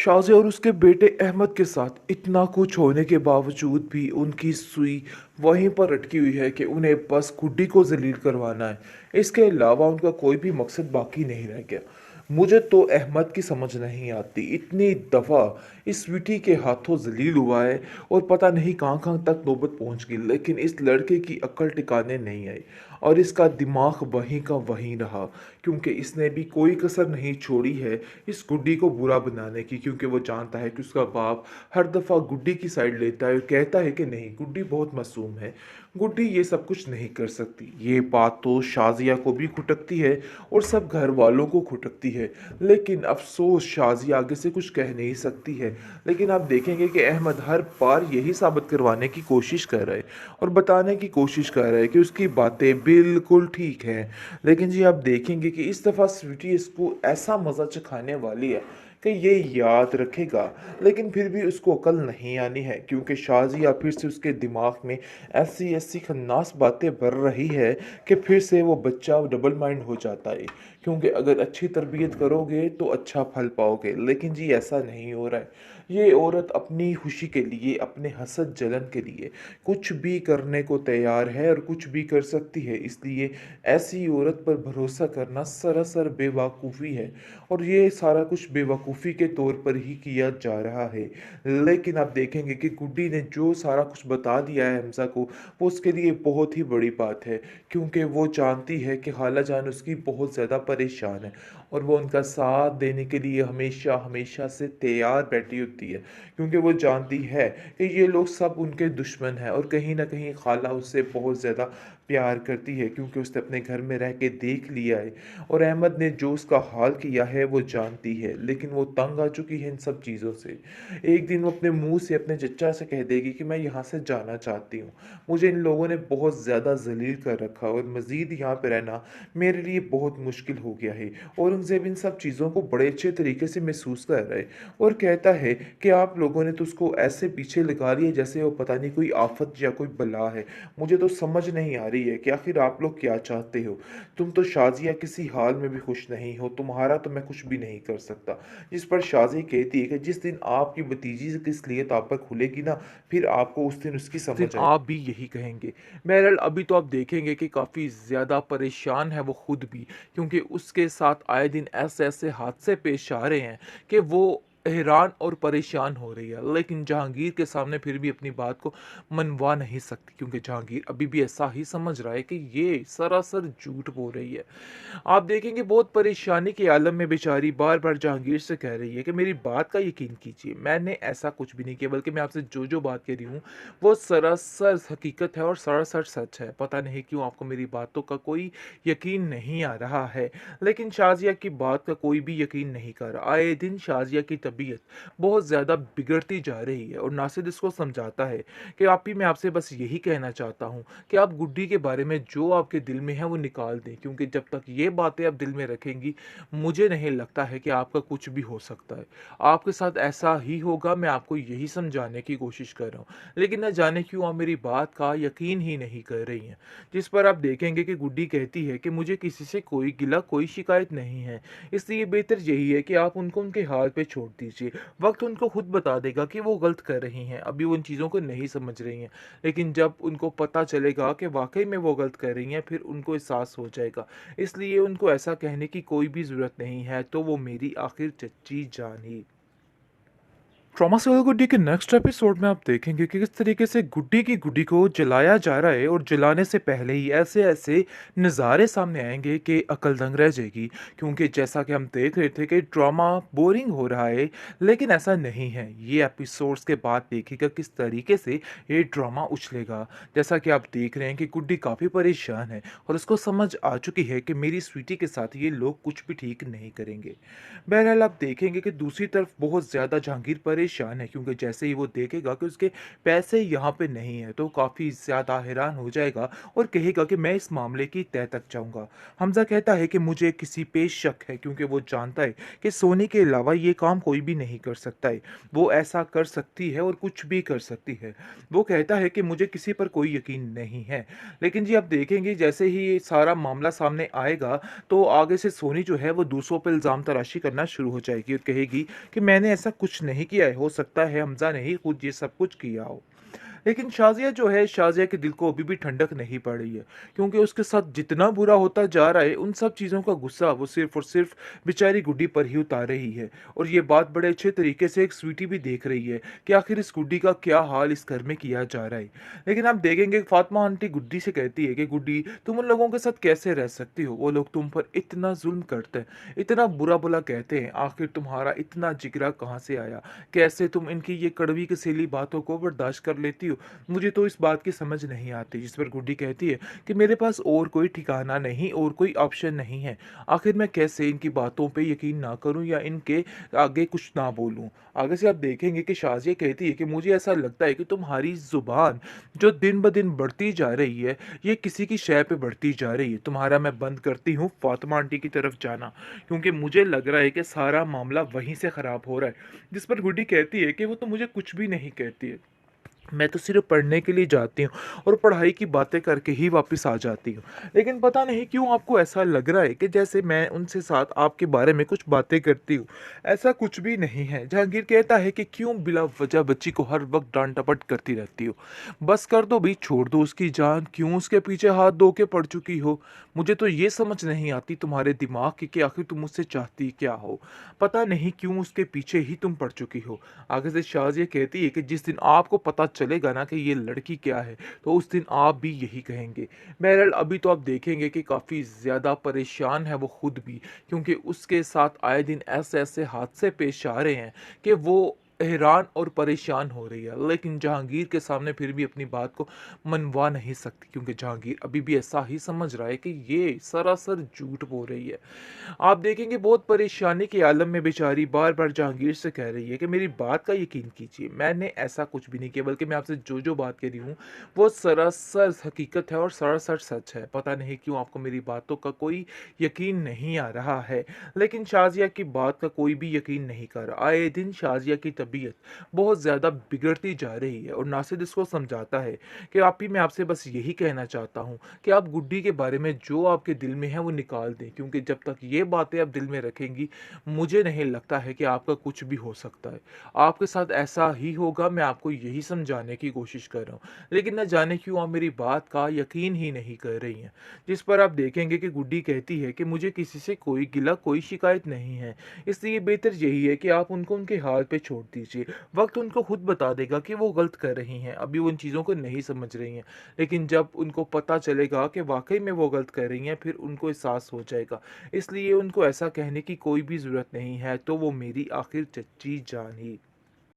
शाज़िया और उसके बेटे अहमद के साथ इतना कुछ होने के बावजूद भी उनकी सुई वहीं पर अटकी हुई है कि उन्हें बस गुड्डी को ज़लील करवाना है। इसके अलावा उनका कोई भी मकसद बाकी नहीं रह गया। मुझे तो अहमद की समझ नहीं आती, इतनी दफ़ा इस स्वीटी के हाथों ज़लील हुआ है और पता नहीं कहाँ कहाँ तक नौबत पहुँच गई, लेकिन इस लड़के की अक्ल टिकाने नहीं आई और इसका दिमाग वहीं का वहीं रहा, क्योंकि इसने भी कोई कसर नहीं छोड़ी है इस गुड्डी को बुरा बनाने की, क्योंकि वो जानता है कि उसका बाप हर दफ़ा गुड्डी की साइड लेता है और कहता है कि नहीं, गुड्डी बहुत मासूम है, गुड्डी ये सब कुछ नहीं कर सकती। ये बात तो शाज़िया को भी खुटकती है और सब घर वालों को खुटकती है, लेकिन अफसोस शाज़िया आगे से कुछ कह नहीं सकती है। लेकिन आप देखेंगे कि अहमद हर बार यही साबित करवाने की कोशिश कर रहा है और बताने की कोशिश कर रहा है कि उसकी बातें बिल्कुल ठीक हैं। लेकिन जी आप देखेंगे कि इस दफ़ा स्वीटी इसको ऐसा मज़ा चखाने वाली है कि ये याद रखेगा, लेकिन फिर भी उसको अकल नहीं आनी है, क्योंकि शाज़िया फिर से उसके दिमाग में ऐसी ऐसी खन्नास बातें भर रही है कि फिर से वो बच्चा डबल माइंड हो जाता है। क्योंकि अगर अच्छी तरबियत करोगे तो अच्छा फल पाओगे, लेकिन जी ऐसा नहीं हो रहा है। ये औरत अपनी खुशी के लिए, अपने हसद जलन के लिए कुछ भी करने को तैयार है और कुछ भी कर सकती है, इसलिए ऐसी औरत पर भरोसा करना सरासर बेवकूफ़ी है और ये सारा कुछ बेवकूफ़ी के तौर पर ही किया जा रहा है। लेकिन आप देखेंगे कि गुड्डी ने जो सारा कुछ बता दिया है हमज़ा को, वो उसके लिए बहुत ही बड़ी बात है, क्योंकि वो जानती है कि खाला जान उसकी बहुत ज़्यादा परेशान है और वो उनका साथ देने के लिए हमेशा हमेशा से तैयार बैठी होती है, क्योंकि वो जानती है कि ये लोग सब उनके दुश्मन हैं और कहीं न कहीं खाला उससे बहुत ज़्यादा प्यार करती है, क्योंकि उसने अपने घर में रह के देख लिया है और अहमद ने जो उसका हाल किया है वो जानती है, लेकिन वो तंग आ चुकी है इन सब चीज़ों से। एक दिन वो अपने मुँह से अपने चचा से कह देगी कि मैं यहाँ से जाना चाहती हूँ। मुझे इन लोगों ने बहुत ज़्यादा ज़लील कर रखा और मज़ीद यहाँ पे रहना मेरे लिए बहुत मुश्किल हो गया है। औरंगज़ेब इन सब चीज़ों को बड़े अच्छे तरीके से महसूस कर रहा है और कहता है कि आप लोगों ने तो उसको ऐसे पीछे लगा लिया जैसे वो पता नहीं कोई आफ़त या कोई बला है। मुझे तो समझ नहीं आ रही है कि आखिर आप लोग क्या चाहते हो? तुम तो शाज़िया किसी हाल में भी खुश नहीं हो, तुम्हारा तो मैं कुछ भी नहीं कर सकता। जिस पर शाज़ी कहती है कि जिस दिन आपकी भतीजी की असलियत आप पर खुलेगी ना, फिर आपको उस दिन उसकी समझ आए, आप भी यही कहेंगे। बहरहाल अभी तो आप देखेंगे कि काफ़ी ज़्यादा परेशान है वो खुद भी, क्योंकि उसके साथ आए दिन ऐसे-ऐसे हादसे पेश आ रहे हैं कि वो हैरान और परेशान हो रही है। लेकिन जहांगीर के सामने फिर भी अपनी बात को मनवा नहीं सकती, क्योंकि जहांगीर अभी भी ऐसा ही समझ रहा है कि ये सरासर झूठ बोल रही है। आप देखेंगे बहुत परेशानी के आलम में बेचारी बार-बार जहांगीर से कह रही है कि मेरी बात का यकीन कीजिए, मैंने ऐसा कुछ भी नहीं किया, बल्कि मैं आपसे जो-जो बात कह रही हूँ, वो सरासर हकीकत है और सरासर सच है। पता नहीं क्यों आपको मेरी बातों का कोई यकीन नहीं आ रहा है। लेकिन शाज़िया की बात का कोई भी यकीन नहीं कर रहा। आए दिन शाज़िया की तबीयत बहुत ज़्यादा बिगड़ती जा रही है और नासिर इसको समझाता है कि आपी मैं आपसे बस यही कहना चाहता हूँ कि आप गुड्डी के बारे में जो आपके दिल में है वो निकाल दें, क्योंकि जब तक ये बातें आप दिल में रखेंगी, मुझे नहीं लगता है कि आपका कुछ भी हो सकता है। आपके साथ ऐसा ही होगा, मैं आपको यही समझाने की कोशिश कर रहा हूँ। लेकिन न जाने क्यों आप मेरी बात का यकीन ही नहीं कर रही हैं। जिस पर आप देखेंगे कि गुड्डी कहती है कि मुझे किसी से कोई गिला, कोई शिकायत नहीं है। इसलिए बेहतर यही है कि आप उनको उनके हाल पे छोड़ दीजिए। वक़्त उनको खुद बता देगा कि वो गलत कर रही हैं। अभी वो उन चीज़ों को नहीं समझ रही हैं। लेकिन जब उनको पता चलेगा कि वाक़ई में वो गलत कर रही हैं, फिर उनको एहसास हो जाएगा। इसलिए उनको ऐसा कहने की कोई भी ज़रूरत नहीं है, तो वो मेरी आखिर चच्ची जान ही। ट्रॉमा सर्कल गुड्डी के नेक्स्ट एपिसोड में आप देखेंगे कि किस तरीके से गुड्डी की गुड्डी को जलाया जा रहा है और जलाने से पहले ही ऐसे ऐसे नज़ारे सामने आएंगे कि अकल दंग रह जाएगी, क्योंकि जैसा कि हम देख रहे थे कि ड्रामा बोरिंग हो रहा है, लेकिन ऐसा नहीं है। ये एपिसोड्स के बाद देखिएगा किस तरीके से ये ड्रामा उछलेगा। जैसा कि आप देख रहे हैं कि गुड्डी काफ़ी परेशान है और उसको समझ आ चुकी है कि मेरी स्वीटी के साथ ये लोग कुछ भी ठीक नहीं करेंगे। बहरहाल आप देखेंगे कि दूसरी तरफ बहुत ज़्यादा जहांगीर परेशान परेशान है क्योंकि जैसे ही वो देखेगा कि उसके पैसे यहाँ पे नहीं हैं, तो काफ़ी ज़्यादा हैरान हो जाएगा और कहेगा कि मैं इस मामले की तह तक जाऊँगा। हमज़ा कहता है कि मुझे किसी पे शक है क्योंकि वो जानता है कि सोनी के अलावा ये काम कोई भी नहीं कर सकता है। वो ऐसा कर सकती है और कुछ भी कर सकती है। वो कहता है कि मुझे किसी पर कोई यकीन नहीं है। लेकिन जी आप देखेंगे जैसे ही ये सारा मामला सामने आएगा, तो आगे से सोनी जो है वो दूसरों पे इल्ज़ाम तराशी करना शुरू हो जाएगी और कहेगी कि मैंने ऐसा कुछ नहीं किया है, हो सकता है हमज़ा ने ही खुद ये सब कुछ किया हो। लेकिन शाज़िया जो है, शाज़िया के दिल को अभी भी ठंडक नहीं पड़ रही है, क्योंकि उसके साथ जितना बुरा होता जा रहा है, उन सब चीज़ों का गुस्सा वो सिर्फ़ और सिर्फ़ बेचारी गुड्डी पर ही उतार रही है। और ये बात बड़े अच्छे तरीके से एक स्वीटी भी देख रही है कि आखिर इस गुड्डी का क्या हाल इस घर में किया जा रहा है। लेकिन आप देखेंगे फ़ातिमा आंटी गुड्डी से कहती है कि गुड्डी, तुम उन लोगों के साथ कैसे रह सकती हो? वो लोग तुम पर इतना ज़ुल्म करते हैं, इतना बुरा-भला कहते हैं, आखिर तुम्हारा इतना जिगरा कहाँ से आया? कैसे तुम इनकी ये कड़वी कसीली बातों को बर्दाश्त कर लेती हो? मुझे तो इस बात की समझ नहीं आती। जिस पर गुड्डी कहती है कि मेरे पास और कोई ठिकाना नहीं और कोई ऑप्शन नहीं है। आखिर मैं कैसे इनकी बातों पे यकीन ना करूं या इनके आगे कुछ ना बोलूं। आगे से आप देखेंगे कि शाज़िया कहती है कि मुझे ऐसा लगता है कि तुम्हारी ज़ुबान जो दिन ब दिन बढ़ती जा रही है, ये किसी की शय पे बढ़ती जा रही है। तुम्हारा मैं बंद करती हूँ फातिमा आंटी की तरफ जाना, क्योंकि मुझे लग रहा है कि सारा मामला वहीं से ख़राब हो रहा है। जिस पर गुड्डी कहती है कि वो तो मुझे कुछ भी नहीं कहती है। मैं तो सिर्फ़ पढ़ने के लिए जाती हूँ और पढ़ाई की बातें करके ही वापस आ जाती हूँ। लेकिन पता नहीं क्यों आपको ऐसा लग रहा है कि जैसे मैं उनसे साथ आपके बारे में कुछ बातें करती हूँ। ऐसा कुछ भी नहीं है। जहांगीर कहता है कि क्यों बिला वजह बच्ची को हर वक़्त डाँट-डपट करती रहती हो? बस कर दो भई, छोड़ दो उसकी जान, क्यों उसके पीछे हाथ धो के पड़ चुकी हो? मुझे तो ये समझ नहीं आती तुम्हारे दिमाग की कि आखिर तुम मुझसे चाहती क्या हो? पता नहीं क्यों उसके पीछे ही तुम पड़ चुकी हो। आगे से शाज़िया कहती है कि जिस दिन आपको पता चलेगा ना कि ये लड़की क्या है, तो उस दिन आप भी यही कहेंगे। बहरहाल अभी तो आप देखेंगे कि काफ़ी ज़्यादा परेशान है वो खुद भी, क्योंकि उसके साथ आए दिन ऐसे-ऐसे हादसे पेश आ रहे हैं कि वो हैरान और परेशान हो रही है। लेकिन जहांगीर के सामने फिर भी अपनी बात को मनवा नहीं सकती, क्योंकि जहांगीर अभी भी ऐसा ही समझ रहा है कि ये सरासर झूठ बोल रही है। आप देखेंगे बहुत परेशानी के आलम में बेचारी बार-बार जहांगीर से कह रही है कि मेरी बात का यकीन कीजिए, मैंने ऐसा कुछ भी नहीं किया, बल्कि मैं आपसे जो-जो बात कह रही हूँ, वो सरासर हकीकत है और सरासर सच है। पता नहीं क्यों आपको मेरी बातों का कोई यकीन नहीं आ रहा है। लेकिन शाज़िया की बात का कोई भी यकीन नहीं कर रहा। आए दिन शाज़िया की तबीयत बहुत ज़्यादा बिगड़ती जा रही है और नासिर इसको समझाता है कि आप ही, मैं आपसे बस यही कहना चाहता हूँ कि आप गुड्डी के बारे में जो आपके दिल में है वो निकाल दें, क्योंकि जब तक ये बातें आप दिल में रखेंगी, मुझे नहीं लगता है कि आपका कुछ भी हो सकता है। आपके साथ ऐसा ही होगा, मैं आपको यही समझाने की कोशिश कर रहा हूँ। लेकिन न जाने क्यों आप मेरी बात का यकीन ही नहीं कर रही हैं। जिस पर आप देखेंगे कि गुड्डी कहती है कि मुझे किसी से कोई गिला, कोई शिकायत नहीं है। इसलिए बेहतर यही है कि आप उनको उनके हाल पे छोड़ दीजिए। वक़्त उनको खुद बता देगा कि वो गलत कर रही हैं। अभी वो इन चीज़ों को नहीं समझ रही हैं। लेकिन जब उनको पता चलेगा कि वाक़ई में वो गलत कर रही हैं, फिर उनको एहसास हो जाएगा। इसलिए उनको ऐसा कहने की कोई भी ज़रूरत नहीं है, तो वो मेरी आखिर चच्ची जान ही।